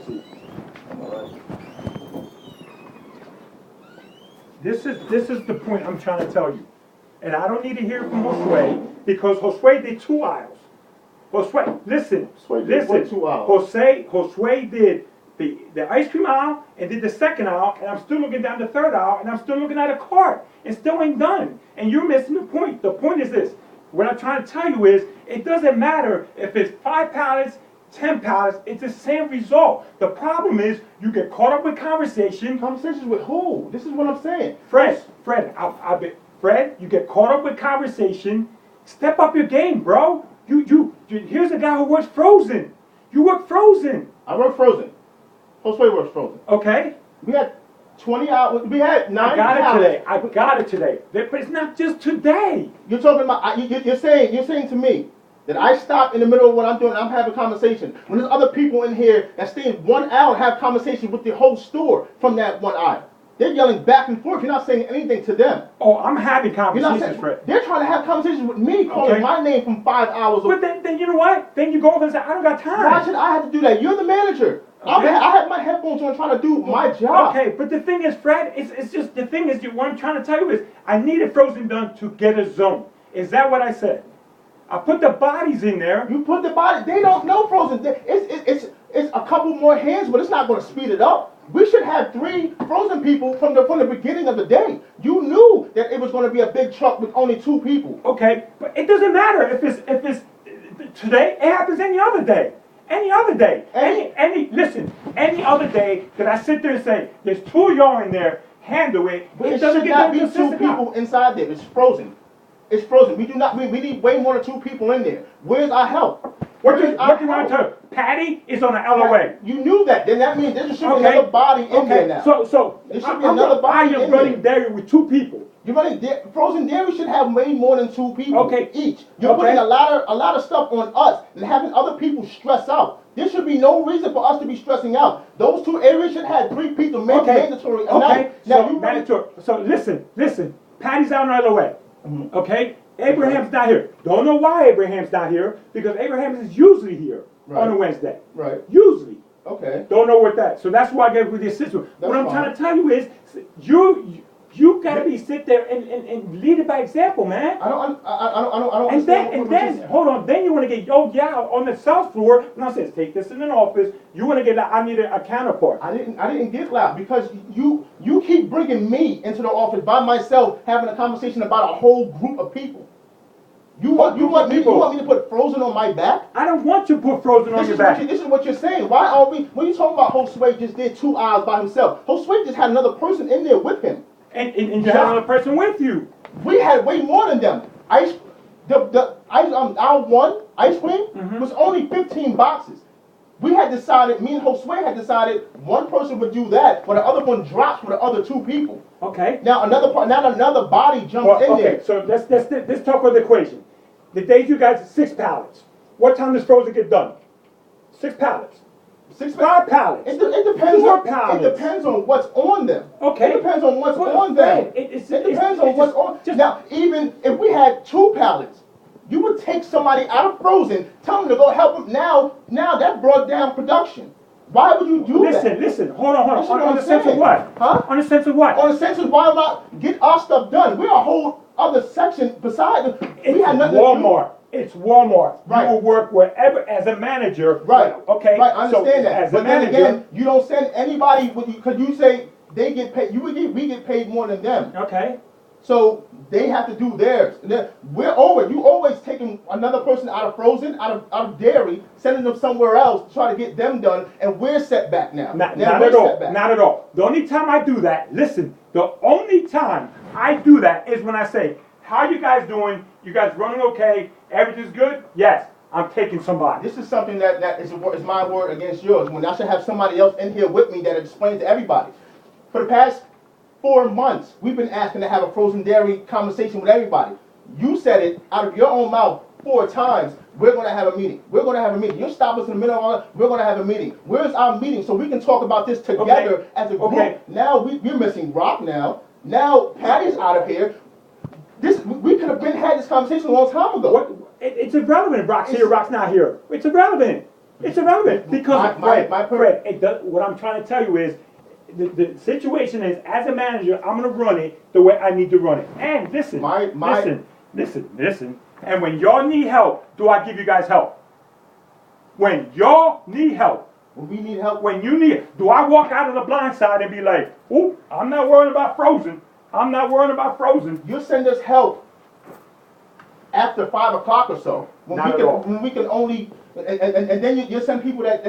a seat. This is the point I'm trying to tell you. And I don't need to hear from Josue, because Josue did 2 aisles. Josue, listen, Josue did what 2 aisles? Josue did the ice cream aisle and did the second aisle, and I'm still looking down the third aisle, and I'm still looking at a cart. It still ain't done. And you're missing the point. The point is this. What I'm trying to tell you is, it doesn't matter if it's 5 pallets, 10 pallets, it's the same result. The problem is, you get caught up with conversation. Conversations with who? This is what I'm saying. Fred, Fred, you get caught up with conversation. Step up your game, bro. Here's a guy who works frozen. You work frozen. I work frozen. Josue works frozen. Okay. We had 20 hours. We had 9 I got hours. it today. I got it today. But it's not just today. You're talking about. You're saying to me that I stop in the middle of what I'm doing. I'm having a conversation. When there's other people in here that stay in 1 hour and have conversation with the whole store from that 1 aisle. They're yelling back and forth. You're not saying anything to them. Oh, I'm having conversations, Fred. They're trying to have conversations with me, calling my name from 5 hours. But then you know what? Then you go over and say, I don't got time. Why should I have to do that? You're the manager. Okay. I have my headphones on trying to do my job. Okay, but the thing is, Fred, it's just, the thing is, what I'm trying to tell you is, I needed frozen done to get a zone. Is that what I said? I put the bodies in there. You put the body. They don't know frozen. It's a couple more hands, but it's not going to speed it up. We should have 3 frozen people from the beginning of the day. You knew that it was going to be a big truck with only 2 people. Okay, but it doesn't matter if it's today. It happens any other day. Any other day. Any other day that I sit there and say, there's 2 of y'all in there, handle it. But it should not be 2 people inside there. It's frozen. It's frozen. We need way more than 2 people in there. Where's our help? What do you want to tell you? Patty is on the LOA. You knew that. Then that means there should be another body in there now. So there should be another body in there. running dairy with 2 people. You're running frozen dairy should have way more than 2 people each. You're putting a lot of stuff on us and having other people stress out. There should be no reason for us to be stressing out. Those 2 areas should have 3 people mandatory a night. Now mandatory. So listen. Patty's out on LOA. Mm-hmm. Okay? Abraham's not here. Don't know why Abraham's not here, because Abraham is usually here on a Wednesday. Right. Usually. Okay. Don't know what that. So that's why I gave you the assistant. What I'm trying to tell you is, you gotta be sit there and lead it by example, man. I don't. And then hold on. Then you want to get on the south floor. Now says take this in an office. You want to get I need a counterpart. I didn't get loud because you keep bringing me into the office by myself, having a conversation about a whole group of people. You want me to put frozen on my back? I don't want you to put frozen on your back. This is what you're saying. Why are we? When you talk about Josue just did 2 hours by himself, Josue just had another person in there with him. And you had another person with you. We had way more than them. Our 1 ice cream was only 15 boxes. We had decided, me and Josue had decided 1 person would do that, but the other one drops for the other 2 people. Okay. Now another body jumps in there. So let's talk about the equation. The days you guys 6 pallets. What time does frozen get done? 6 pallets. 5 pallets. It depends 4 pallets. It depends on what's on them. Okay. It depends on what's on them. It depends on what's on. Now, even if we had 2 pallets, you would take somebody out of frozen, tell them to go help them. Now that brought down production. Why would you do that? Listen. Hold on. On the sense of what? Huh? On the sense of what? On the sense of why not get our stuff done? We're a whole other section beside. We had nothing Walmart. It's Walmart. Right. You will work wherever as a manager. Right. Okay. Right. I understand that. As but a manager, then again, you don't send anybody because you say they get paid. We get paid more than them. Okay. So they have to do theirs. You always taking another person out of frozen, out of dairy, sending them somewhere else to try to get them done, and we're set back now. Not at all. Not at all. The only time I do that, listen, the only time I do that is when I say, how you guys doing? You guys running okay? Everything's good? Yes. I'm taking somebody. This is something that is my word against yours. When I should have somebody else in here with me that explains to everybody. For the past 4 months, we've been asking to have a frozen dairy conversation with everybody. You said it out of your own mouth 4 times. We're going to have a meeting. We're going to have a meeting. You stop us in the middle of we're going to have a meeting. Where's our meeting so we can talk about this together as a group? Okay. Now we're missing Rock now. Now Patty's out of here. We could have had this conversation a long time ago. It's irrelevant if Rock's here, Rock's not here. It's irrelevant. It's irrelevant because My Fred, what I'm trying to tell you is the situation is, as a manager, I'm gonna run it the way I need to run it. And listen, listen. And when y'all need help, do I give you guys help? When y'all need help, when we need help, when you need it, do I walk out of the blind side and be like, "Oop, I'm not worrying about Frozen. I'm not worrying about Frozen." you send us help after 5 o'clock or so. Not at all. When we can only, and then you send people that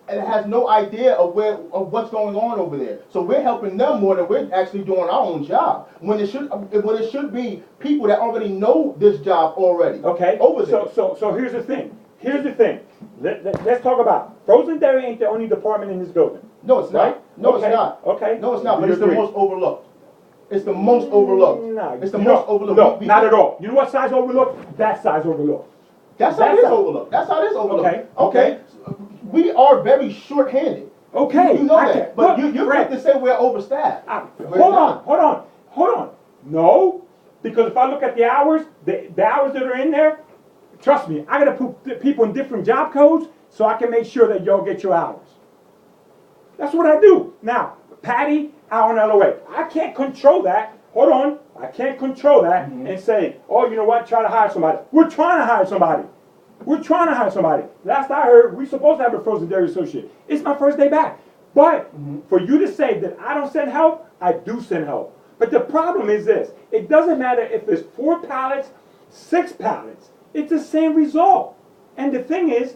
has no idea of what's going on over there. So we're helping them more than we're actually doing our own job. When it should be people that already know this job already. Okay. Over there. So here's the thing. Let's talk about Frozen Dairy ain't the only department in this building. No, it's Right? not. No, Okay. it's not. Okay. No, it's not. Do But you it's the agree? most overlooked. It's the most overlooked. No, It's the you most know, overlooked. No, not at all. You know what size overlooked? That size overlooked. That's how it is overlooked. That's how it is overlooked. Okay. We are very short-handed. Okay. You know I that. can- But look, you're Fred, quick to say we're overstaffed. We're Hold not. on. No, because if I look at the hours that are in there, trust me, I gotta put people in different job codes so I can make sure that y'all get your hours. That's what I do. Now, Patty, out on LOA. I can't control that. Hold on. I can't control that and say, oh, you know what, try to hire somebody. We're trying to hire somebody. Last I heard, we're supposed to have a frozen dairy associate. It's my first day back. But for you to say that I don't send help, I do send help. But the problem is this. It doesn't matter if it's 4 pallets, 6 pallets. It's the same result. And the thing is,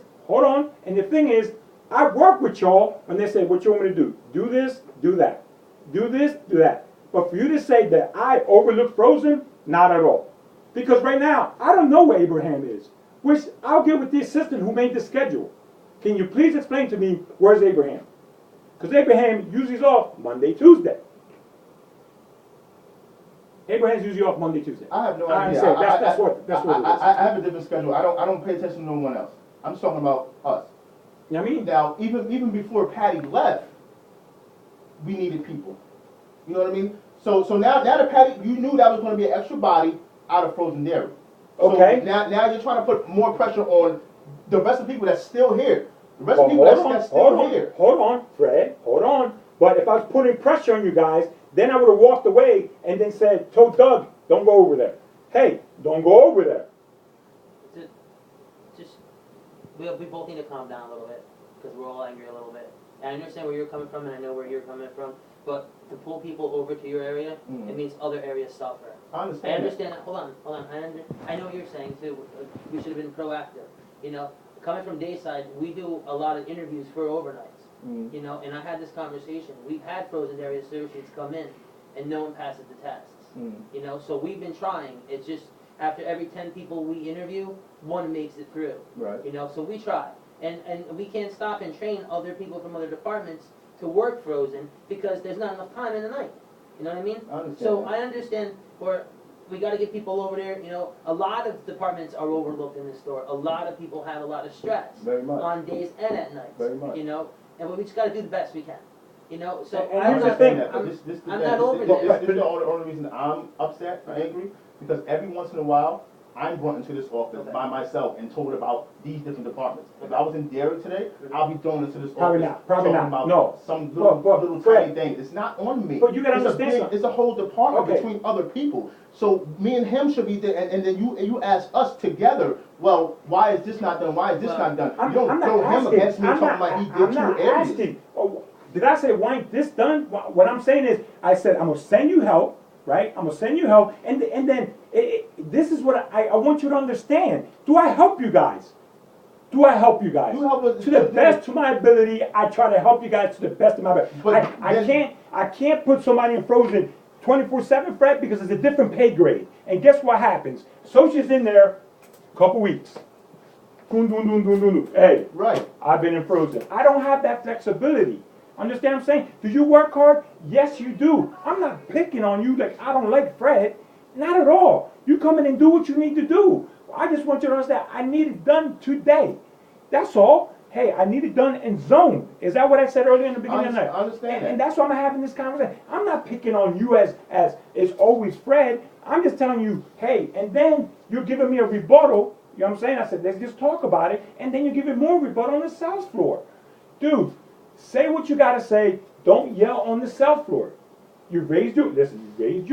I work with y'all when they say, what you want me to do? Do this, do that. Do this, do that. But for you to say that I overlook Frozen, not at all. Because right now, I don't know where Abraham is. Which I'll get with the assistant who made the schedule. Can you please explain to me where's Abraham? Because Abraham usually is off Monday, Tuesday. Abraham's usually off Monday, Tuesday. I have no I idea. understand. That's what it is. I have a different schedule. I don't pay attention to no one else. I'm just talking about us. You know what I mean? Now, even before Patty left, we needed people. You know what I mean? So now that Patty, you knew that was going to be an extra body out of frozen dairy. So Okay. Now you're trying to put more pressure on the rest of the people that's still here. The rest of the people that's still here. Hold on, Fred. Hold on. But if I was putting pressure on you guys, then I would have walked away and then told Doug, don't go over there. Hey, don't go over there. We both need to calm down a little bit because we're all angry a little bit. And I understand where you're coming from, and I know where you're coming from. But to pull people over to your area, it means other areas suffer. I understand. That. Hold on. I know what you're saying too. We should have been proactive. You know, coming from Dayside, we do a lot of interviews for overnights. You know, and I had this conversation. We've had frozen dairy associates come in, and no one passes the tests. You know, so we've been trying. It's just after every 10 people we interview, 1 makes it through. Right. You know, so we try. And we can't stop and train other people from other departments to work frozen because there's not enough time in the night. You know what I mean? I understand. So I understand where we got to get people over there. You know, a lot of departments are overlooked in this store. A lot of people have a lot of stress. Very much. On days and at nights. Very much. You know, and we just got to do the best we can. You know, so And I here's the not, thing. I'm not over this. This is the only reason I'm upset or angry, because every once in a while, I'm brought into this office by myself and told about these different departments. If I was in dairy today, I'll be thrown into this Probably office not. Probably talking not. about No. some But, little Fred, tiny thing. It's not on me. But you gotta It's a understand big- something. It's a whole department Okay. between other people. So me and him should be there, and then you ask us together, well, why is this not done? Why is this Well, not done? I'm You don't not throw him asking. against me I'm talking not, about he I'm did not 2 areas. asking. Oh, did I say why ain't this done? What I'm saying is, I said I'm gonna send you help, right? I'm gonna send you help, and then this is what I want you to understand. Do I help you guys? Do I help you guys? You help us- To the best of my ability, I try to help you guys to the best of my ability. But I can't put somebody in frozen 24/7, Fred, because it's a different pay grade. And guess what happens? Associate's in there, couple weeks. Doon. Hey, Right. I've been in frozen. I don't have that flexibility. Understand what I'm saying? Do you work hard? Yes, you do. I'm not picking on you like I don't like Fred. Not at all. You come in and do what you need to do. I just want you to understand, I need it done today. That's all. Hey, I need it done in zone. Is that what I said earlier in the beginning of the night? I understand that. And that's why I'm having this conversation. I'm not picking on you as it's always Fred. I'm just telling you, hey, and then you're giving me a rebuttal You know what I'm saying? I said, let's just talk about it, and then you give it more rebuttal on the sales floor. Dude, say what you gotta say, don't yell on the sales floor. You raised your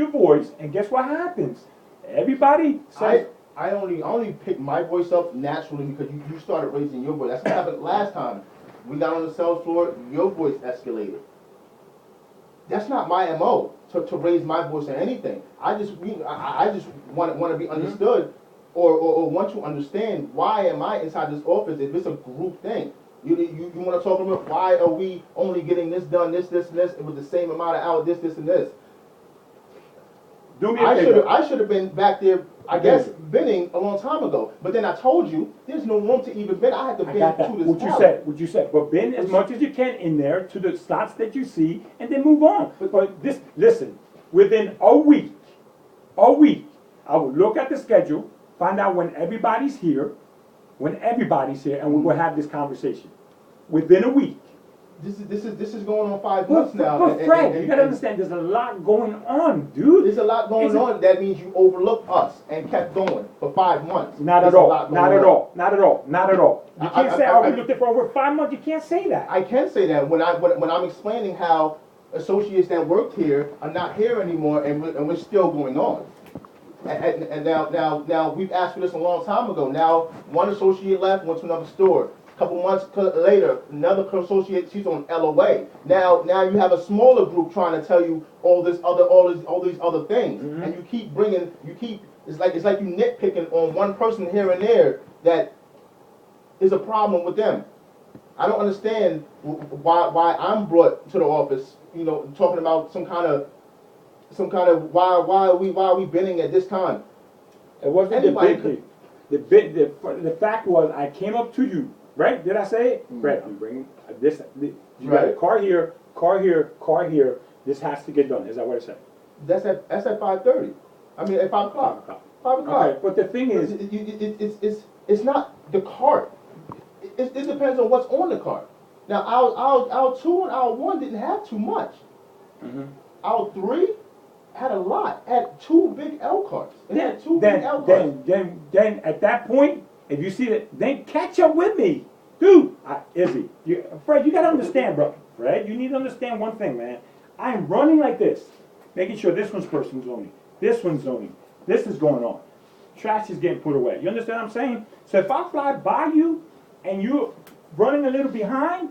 voice, and guess what happens? Everybody says, I only picked my voice up naturally because you started raising your voice. That's what happened last time. We got on the sales floor, your voice escalated. That's not my MO to raise my voice or anything. I just want to be understood or want to understand why am I inside this office if it's a group thing. You want to talk about why are we only getting this done, this, and this, with the same amount of hours, this, and this. do me a favor. I should have been back there, I guess, bidding a long time ago. But then I told you, there's no room to even bid. I had to I bid got that. to this What you said. But bend as much as you can in there to the slots that you see, and then move on. But this, listen, within a week, I will look at the schedule, find out when everybody's here, and we will have this conversation. Within a week. This is going on 5 months now. But Fred, you gotta understand, there's a lot going on, dude. There's a lot going on. That means you overlooked us and kept going for 5 months. Not at There's a all. lot Not going at on. all. Not at all. Not at all. You can't say, I- we looked at for over 5 months. You can't say that. I can say that when I'm explaining how associates that worked here are not here anymore, and we're still going on. And now we've asked for this a long time ago. Now one associate left, went to another store. A couple months later, another associate, she's on LOA. Now you have a smaller group trying to tell you all these other things, and you keep it's like you nitpicking on one person here and there that is a problem with them. I don't understand why I'm brought to the office, talking about some kind of why are we bidding at this time? It wasn't Anybody the the fact was I came up to you, right? Did I say it? Fred, I'm bringing this. You got a Right. car here. This has to get done. Is that what I said? That's at 5:30. I mean at 5 o'clock. 5 o'clock. Okay, but the thing is, It's not the cart. It depends on what's on the cart. Now aisle 2 and aisle 1 didn't have too much. Aisle 3 had a lot. Had 2 big L carts. It had 2 big L carts. then at that point, if you see that, then catch up with me, dude. Izzy, Fred, you gotta understand, bro. Fred, you need to understand one thing, man. I am running like this, making sure this one's personal zoning, this one's zoning, this is going on. Trash is getting put away. You understand what I'm saying? So if I fly by you and you're running a little behind,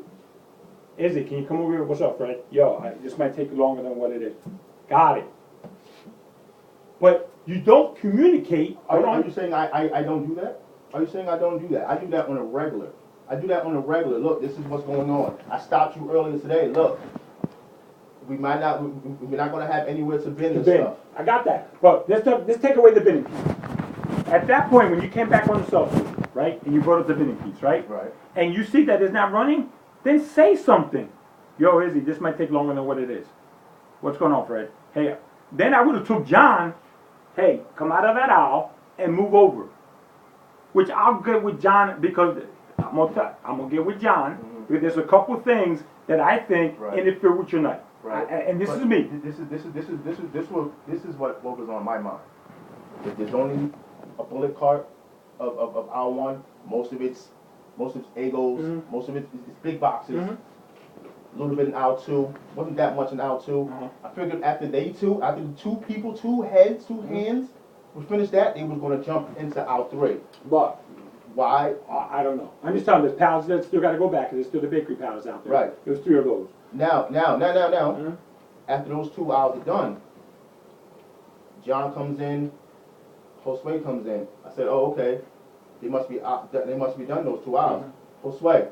Izzy, can you come over here? What's up, Fred? Yo, this might take longer than what it is. Got it. But you don't communicate. Are you saying I don't do that? Are you saying I don't do that? I do that on a regular. Look, this is what's going on. I stopped you earlier today. Look, we're not going to have anywhere to bin this stuff. I got that. But let's take away the binning piece. At that point, when you came back on the cell phone, right, and you brought up the binning piece, right? Right. And you see that it's not running, then say something. Yo, Izzy, this might take longer than what it is. What's going on, Fred? Hey, then I would have took John. Hey, come out of that aisle and move over. Which I'll get with John because I'm gonna get with John because there's a couple things that I think interfere with your night. Right. And this is me. This is what was on my mind. If there's only a bullet cart of aisle 1, most of it's Agos, most of it's big boxes. A little bit in aisle 2, wasn't that much in aisle 2. I figured after the 2 people, 2 heads, 2 hands, we finished that, they was gonna jump into aisle 3. But Why? I don't know. I'm just telling you, there's pallets that still got to go back because there's still the bakery pallets out there. Right. There's 3 of those. Now, after those 2 hours are done, John comes in, Josue comes in. I said, oh, okay, they must be done those 2 hours. Josue,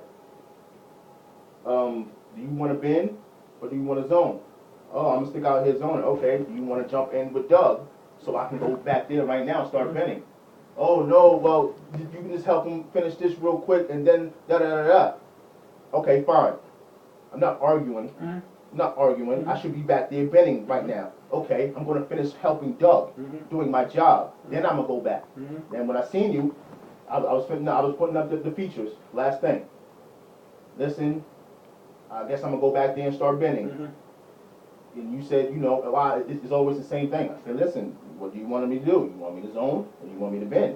do you want to bin or do you want to zone? Oh, I'm gonna stick out here zoning. Okay, do you want to jump in with Doug so I can go back there right now and start binning? Oh no, well you can just help him finish this real quick and then da da da da. Okay, fine. I'm not arguing. I should be back there binning right now. Okay, I'm gonna finish helping Doug, doing my job. Then I'm gonna go back. Then when I seen you, I was putting up the features. Last thing. Listen, I guess I'm gonna go back there and start binning. And you said, it's always the same thing. I said, listen, what do you want me to do? You want me to zone or you want me to bin?